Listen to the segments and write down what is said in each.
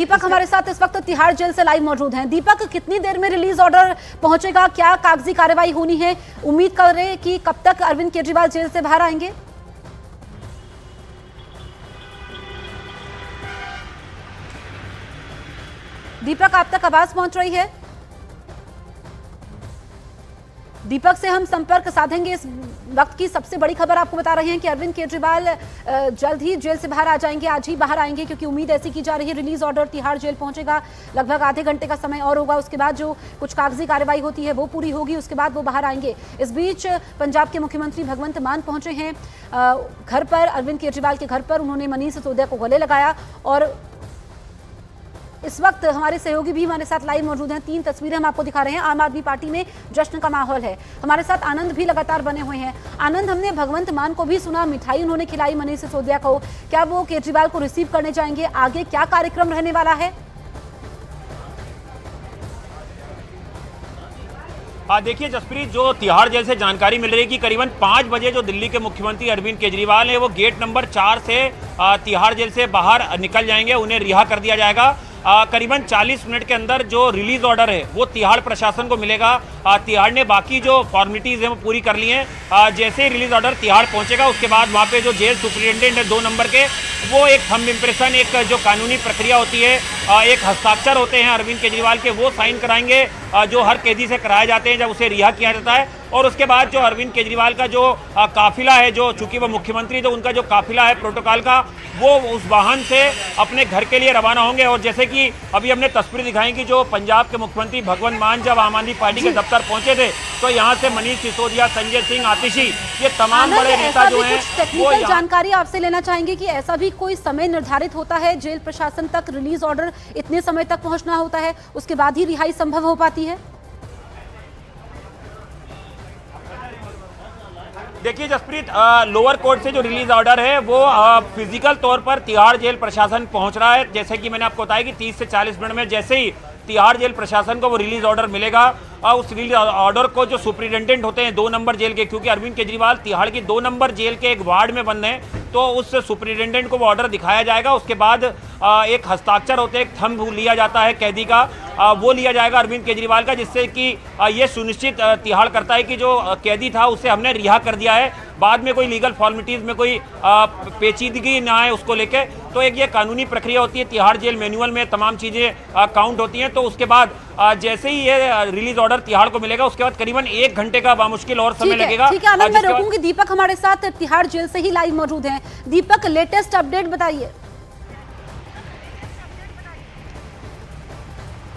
दीपक हमारे साथ इस वक्त तिहाड़ जेल से लाइव मौजूद हैं। दीपक, कितनी देर में रिलीज ऑर्डर पहुंचेगा, क्या कागजी कार्रवाई होनी है? उम्मीद करें कि कब तक अरविंद केजरीवाल जेल से बाहर आएंगे? दीपक, आप तक आवाज पहुंच रही है? दीपक से हम संपर्क साधेंगे। इस वक्त की सबसे बड़ी खबर आपको बता रहे हैं कि अरविंद केजरीवाल जल्द ही जेल से बाहर आ जाएंगे, आज ही बाहर आएंगे, क्योंकि उम्मीद ऐसी की जा रही है रिलीज ऑर्डर तिहाड़ जेल पहुंचेगा। लगभग आधे घंटे का समय और होगा, उसके बाद जो कुछ कागजी कार्रवाई होती है वो पूरी होगी, उसके बाद वो बाहर आएंगे। इस बीच पंजाब के मुख्यमंत्री भगवंत मान पहुंचे हैं घर पर, अरविंद केजरीवाल के घर पर। उन्होंने मनीष सिसोदिया को गले लगाया और इस वक्त हमारे सहयोगी भी हमारे साथ लाइव मौजूद हैं। 3 तस्वीरें हम आपको दिखा रहे हैं। आम आदमी पार्टी में जश्न का माहौल है। हमारे साथ आनंद भी लगातार बने हुए हैं। आनंद, हमने भगवंत मान को भी सुना, मिठाई उन्होंने खिलाई मनीष सिसोदिया को। क्या वो केजरीवाल को रिसीव करने जाएंगे? आगे क्या कार्यक्रम रहने वाला है? देखिए जसप्रीत, जो तिहाड़ जेल से जानकारी मिल रही है कि करीबन 5 बजे जो दिल्ली के मुख्यमंत्री अरविंद केजरीवाल है वो गेट नंबर 4 से तिहाड़ जेल से बाहर निकल जाएंगे, उन्हें रिहा कर दिया जाएगा। करीबन 40 मिनट के अंदर जो रिलीज ऑर्डर है वो तिहाड़ प्रशासन को मिलेगा। तिहाड़ ने बाकी जो फॉर्मेलिटीज है वो पूरी कर ली हैं। जैसे ही रिलीज ऑर्डर तिहाड़ पहुंचेगा उसके बाद वहाँ पे जो जेल सुपरिटेंडेंट है 2 नंबर के, वो एक थंब इम्प्रेशन, एक जो कानूनी प्रक्रिया होती है, एक हस्ताक्षर होते हैं अरविंद केजरीवाल के, वो साइन कराएंगे जो हर कैदी से कराए जाते हैं जब उसे रिहा किया जाता है। और उसके बाद जो अरविंद केजरीवाल का जो काफिला है, जो चूंकि वो मुख्यमंत्री, जो उनका जो काफिला है प्रोटोकॉल का, वो उस वाहन से अपने घर के लिए रवाना होंगे। और जैसे कि अभी हमने तस्वीर दिखाई कि जो पंजाब के मुख्यमंत्री भगवंत मान जब आम आदमी पार्टी के दफ्तर पहुंचे थे तो यहाँ से मनीष सिसोदिया, संजय सिंह, आतिशी, ये तमाम बड़े नेता जो हैं वो जानकारी आपसे लेना चाहेंगे कि ऐसा भी कोई समय निर्धारित होता है जेल प्रशासन तक? रिलीज ऑर्डर इतने समय तक पहुंचना होता है, उसके बाद ही रिहाई संभव हो पाती है? देखिए जसप्रीत, लोअर कोर्ट से जो रिलीज ऑर्डर है वो फिजिकल तौर पर तिहाड़ जेल प्रशासन पहुंच रहा है। जैसे कि मैंने आपको बताया कि 30 से 40 मिनट में जैसे ही तिहाड़ जेल प्रशासन को वो रिलीज ऑर्डर मिलेगा, उस रिलीज ऑर्डर को जो सुपरिटेंडेंट होते हैं 2 नंबर जेल के, क्योंकि अरविंद केजरीवाल तिहाड़ की 2 नंबर जेल के एक वार्ड में बंद हैं, तो उस सुपरिटेंडेंट को वो ऑर्डर दिखाया जाएगा। उसके बाद एक हस्ताक्षर होते हैं, एक थंब लिया जाता है कैदी का, वो लिया जाएगा अरविंद केजरीवाल का, जिससे कि ये सुनिश्चित तिहाड़ करता है कि जो कैदी था उसे हमने रिहा कर दिया है। बाद में कोई लीगल फॉर्मेलिटीज में कोई पेचीदगी ना आए उसको लेके, तो एक ये कानूनी प्रक्रिया होती है। तिहाड़ जेल मैनुअल में तमाम चीज़ें काउंट होती हैं। तो उसके बाद जैसे ही ये रिलीज ऑर्डर तिहाड़ को मिलेगा उसके बाद करीबन 1 घंटे का बामुश्किल और समय लगेगा। ठीक है आनंद, मैं रोकूंगी। दीपक हमारे साथ तिहाड़ जेल से ही लाइव मौजूद हैं। दीपक, लेटेस्ट अपडेट बताइए।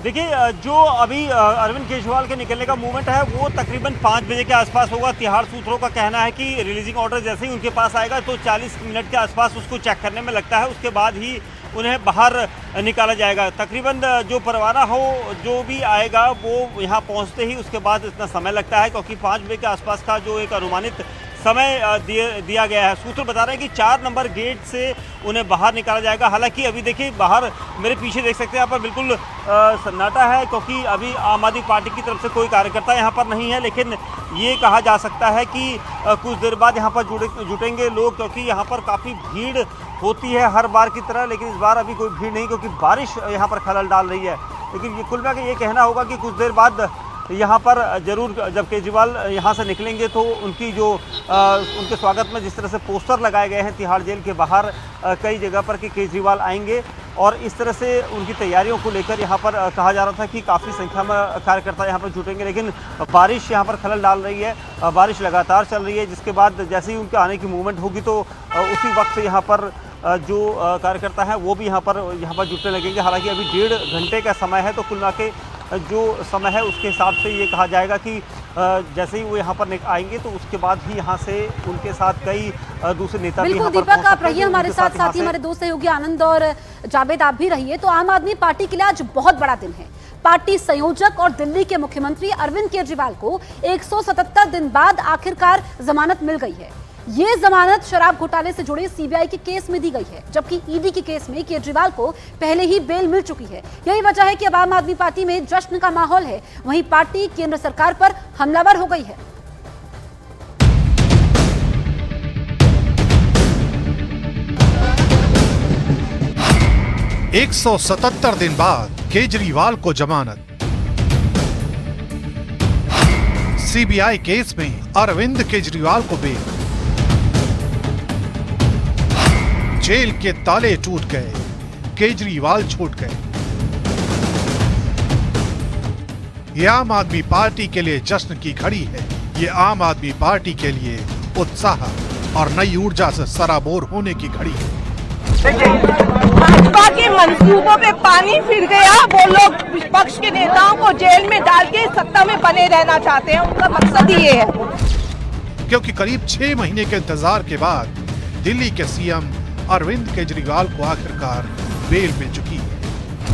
देखिए, जो अभी अरविंद केजरीवाल के निकलने का मूवमेंट है वो तकरीबन 5 बजे के आसपास होगा। तिहाड़ सूत्रों का कहना है कि रिलीजिंग ऑर्डर जैसे ही उनके पास आएगा तो 40 मिनट के आसपास उसको चेक करने में लगता है, उसके बाद ही उन्हें बाहर निकाला जाएगा। तकरीबन जो परवाना हो जो भी आएगा वो यहाँ पहुँचते ही उसके बाद इतना समय लगता है, क्योंकि 5 बजे के आसपास का जो एक अनुमानित समय दिया गया है। सूत्र बता रहे हैं कि 4 नंबर गेट से उन्हें बाहर निकाला जाएगा। हालांकि अभी देखिए बाहर मेरे पीछे देख सकते हैं, यहाँ पर बिल्कुल सन्नाटा है, क्योंकि अभी आम आदमी पार्टी की तरफ से कोई कार्यकर्ता यहाँ पर नहीं है। लेकिन ये कहा जा सकता है कि कुछ देर बाद यहाँ पर जुटेंगे लोग, क्योंकि यहाँ पर काफ़ी भीड़ होती है हर बार की तरह, लेकिन इस बार अभी कोई भीड़ नहीं, क्योंकि बारिश यहाँ पर खलल डाल रही है। लेकिन ये कुल मिला के ये कहना होगा कि कुछ देर बाद यहाँ पर जरूर जब केजरीवाल यहाँ से निकलेंगे तो उनकी जो उनके स्वागत में जिस तरह से पोस्टर लगाए गए हैं तिहाड़ जेल के बाहर कई जगह पर कि केजरीवाल आएंगे, और इस तरह से उनकी तैयारियों को लेकर यहाँ पर कहा जा रहा था कि काफ़ी संख्या में कार्यकर्ता यहाँ पर जुटेंगे। लेकिन बारिश यहाँ पर खलल डाल रही है, बारिश लगातार चल रही है, जिसके बाद जैसे ही उनके आने की मूवमेंट होगी तो उसी वक्त यहाँ पर जो कार्यकर्ता हैं वो भी यहाँ पर जुटने लगेंगे। हालांकि अभी 1.5 घंटे का समय है, तो कुल मिला के जो समय है उसके हिसाब से ये कहा जाएगा कि जैसे ही वो यहाँ पर आएंगे तो उसके बाद ही यहाँ से उनके साथ कई दूसरे नेता भी यहाँ पर पहुंच सकते हैं। दीपक, आप रहिए हमारे साथ ही हमारे 2 सहयोगी आनंद और जावेद आप भी रहिए। तो आम आदमी पार्टी के लिए आज बहुत बड़ा दिन है। पार्टी संयोजक और दिल्ली के मुख्यमंत्री अरविंद केजरीवाल को 177 दिन बाद आखिरकार जमानत मिल गई है। ये जमानत शराब घोटाले से जुड़े सीबीआई के केस में दी गई है, जबकि ईडी के केस में केजरीवाल को पहले ही बेल मिल चुकी है। यही वजह है कि अब आम आदमी पार्टी में जश्न का माहौल है। वहीं पार्टी केंद्र सरकार पर हमलावर हो गई है। 177 दिन बाद केजरीवाल को जमानत। सीबीआई केस में अरविंद केजरीवाल को बेल। जेल के ताले टूट गए, केजरीवाल छूट गए। ये आम आदमी पार्टी के लिए जश्न की घड़ी है। ये आम आदमी पार्टी के लिए उत्साह और नई ऊर्जा से सराबोर होने की घड़ी है। भाजपा के मंसूबों पे पानी फिर गया। वो लोग विपक्ष के नेताओं को जेल में डाल के सत्ता में बने रहना चाहते हैं। उनका मकसद ये है। क्योंकि करीब 6 महीने के इंतजार के बाद दिल्ली के सीएम अरविंद केजरीवाल को आखिरकार बेल मिल चुकी है।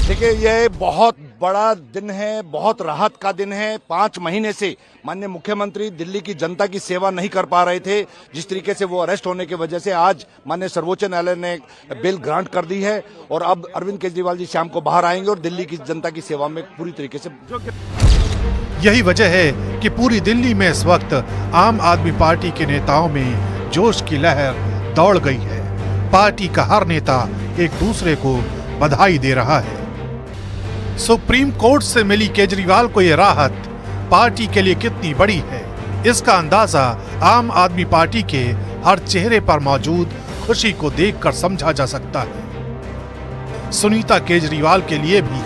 देखिए, ये बहुत बड़ा दिन है, बहुत राहत का दिन है। 5 महीने से माननीय मुख्यमंत्री दिल्ली की जनता की सेवा नहीं कर पा रहे थे। जिस तरीके से वो अरेस्ट होने की वजह से आज माननीय सर्वोच्च न्यायालय ने बेल ग्रांट कर दी है और अब अरविंद केजरीवाल जी शाम को बाहर आएंगे और दिल्ली की जनता की सेवा में पूरी तरीके से। यही वजह है कि पूरी दिल्ली में इस वक्त आम आदमी पार्टी के नेताओं में जोश की लहर दौड़ गई है। पार्टी का हर नेता एक दूसरे को बधाई दे रहा है। सुप्रीम कोर्ट से मिली केजरीवाल को यह राहत पार्टी के लिए कितनी बड़ी है, इसका अंदाजा आम आदमी पार्टी के हर चेहरे पर मौजूद खुशी को देखकर समझा जा सकता है। सुनीता केजरीवाल के लिए भी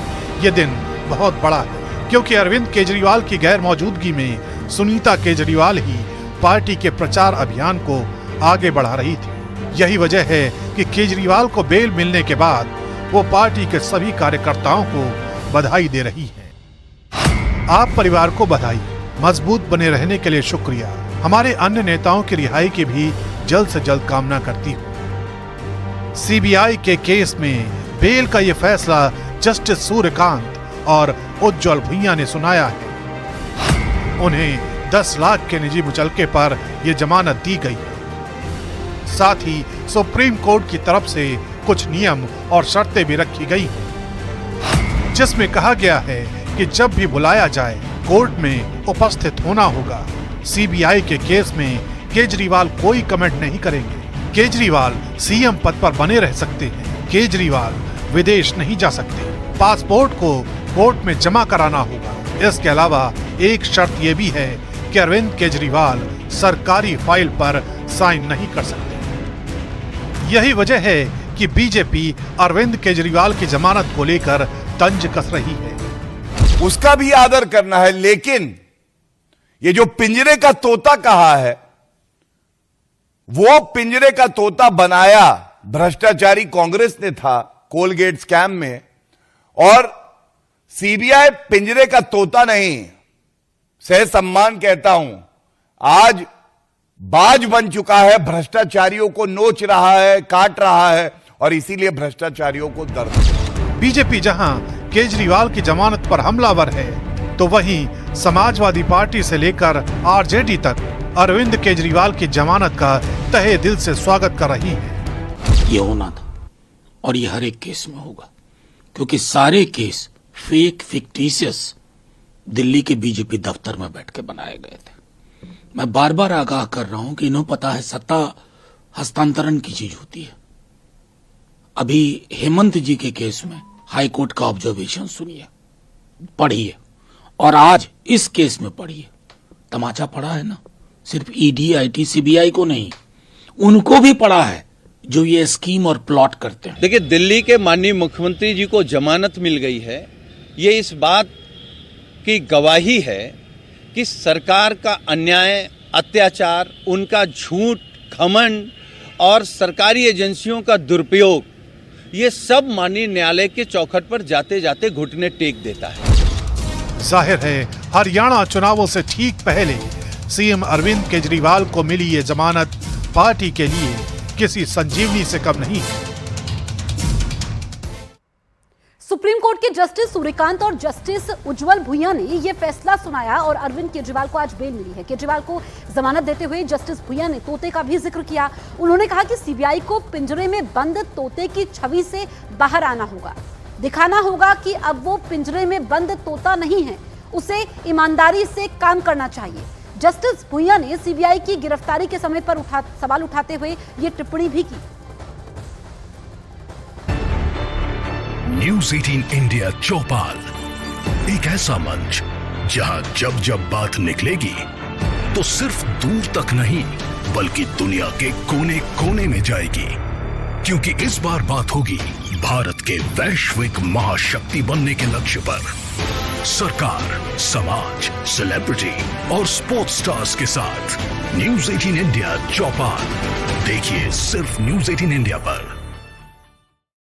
यह दिन बहुत बड़ा है, क्योंकि अरविंद केजरीवाल की गैर मौजूदगी में सुनीता केजरीवाल ही पार्टी के प्रचार अभियान को आगे बढ़ा रही थी। यही वजह है कि केजरीवाल को बेल मिलने के बाद वो पार्टी के सभी कार्यकर्ताओं को बधाई दे रही है। आप परिवार को बधाई, मजबूत बने रहने के लिए शुक्रिया। हमारे अन्य नेताओं की रिहाई की भी जल्द से जल्द कामना करती हूँ। सीबीआई के केस में बेल का यह फैसला जस्टिस सूर्यकांत और उज्जवल भुइयां ने सुनाया है। उन्हें 10 लाख के निजी मुचलके पर यह जमानत दी गई है। साथ ही सुप्रीम कोर्ट की तरफ से कुछ नियम और शर्तें भी रखी गई हैं, जिसमें कहा गया है कि जब भी बुलाया जाए कोर्ट में उपस्थित होना होगा। सीबीआई के केस में केजरीवाल कोई कमेंट नहीं करेंगे। केजरीवाल सीएम पद पर बने रह सकते हैं। केजरीवाल विदेश नहीं जा सकते। पासपोर्ट को कोर्ट में जमा कराना होगा। इसके अलावा एक शर्त यह भी है कि अरविंद केजरीवाल सरकारी फाइल पर साइन नहीं कर सकते। यही वजह है कि बीजेपी अरविंद केजरीवाल की जमानत को लेकर तंज कस रही है। उसका भी आदर करना है, लेकिन ये जो पिंजरे का तोता कहा है, वो पिंजरे का तोता बनाया भ्रष्टाचारी कांग्रेस ने था कोलगेट स्कैम में, और सीबीआई पिंजरे का तोता नहीं, सह सम्मान कहता हूं, आज बाज बन चुका है। भ्रष्टाचारियों को नोच रहा है, काट रहा है, और इसीलिए भ्रष्टाचारियों को दर्द। बीजेपी जहां केजरीवाल की जमानत पर हमलावर है, तो वहीं समाजवादी पार्टी से लेकर आरजेडी तक अरविंद केजरीवाल की जमानत का तहे दिल से स्वागत कर रही है। ये होना था और ये हर एक केस में होगा, क्योंकि सारे केस फेक फिक्टिशियस दिल्ली के बीजेपी दफ्तर में बैठ के बनाए गए थे। मैं बार बार आगाह कर रहा हूं कि इन्हें पता है सत्ता हस्तांतरण की चीज होती है। अभी हेमंत जी के केस में हाई कोर्ट का ऑब्जर्वेशन सुनिए, पढ़िए, और आज इस केस में पढ़िए। तमाचा पड़ा है ना, सिर्फ ईडी, आईटी, सीबीआई को नहीं, उनको भी पड़ा है जो ये स्कीम और प्लॉट करते हैं। देखिए, दिल्ली के माननीय मुख्यमंत्री जी को जमानत मिल गई है। ये इस बात की गवाही है कि सरकार का अन्याय, अत्याचार, उनका झूठ, घमंड और सरकारी एजेंसियों का दुरुपयोग, ये सब माननीय न्यायालय के चौखट पर जाते जाते घुटने टेक देता है। जाहिर है हरियाणा चुनावों से ठीक पहले सीएम अरविंद केजरीवाल को मिली ये जमानत पार्टी के लिए किसी संजीवनी से कम नहीं है। सुप्रीम कोर्ट के जस्टिस सूर्यकांत और जस्टिस उज्जवल भुइयां ने यह फैसला सुनाया और अरविंद केजरीवाल को आज बेल मिली है। केजरीवाल को जमानत देते हुए जस्टिस भुइयां ने तोते का भी जिक्र किया। उन्होंने कहा कि सीबीआई को पिंजरे में बंद तोते की छवि से बाहर आना होगा, दिखाना होगा कि अब वो पिंजरे में बंद तोता नहीं है, उसे ईमानदारी से काम करना चाहिए। जस्टिस भुइयां ने सीबीआई की गिरफ्तारी के समय पर सवाल उठाते हुए ये टिप्पणी भी की। न्यूज 18 इंडिया चौपाल, एक ऐसा मंच जहां जब जब बात निकलेगी तो सिर्फ दूर तक नहीं बल्कि दुनिया के कोने कोने में जाएगी, क्योंकि इस बार बात होगी भारत के वैश्विक महाशक्ति बनने के लक्ष्य पर। सरकार, समाज, सेलिब्रिटी और स्पोर्ट्स स्टार्स के साथ न्यूज 18 इंडिया चौपाल देखिए सिर्फ न्यूज 18 इंडिया पर।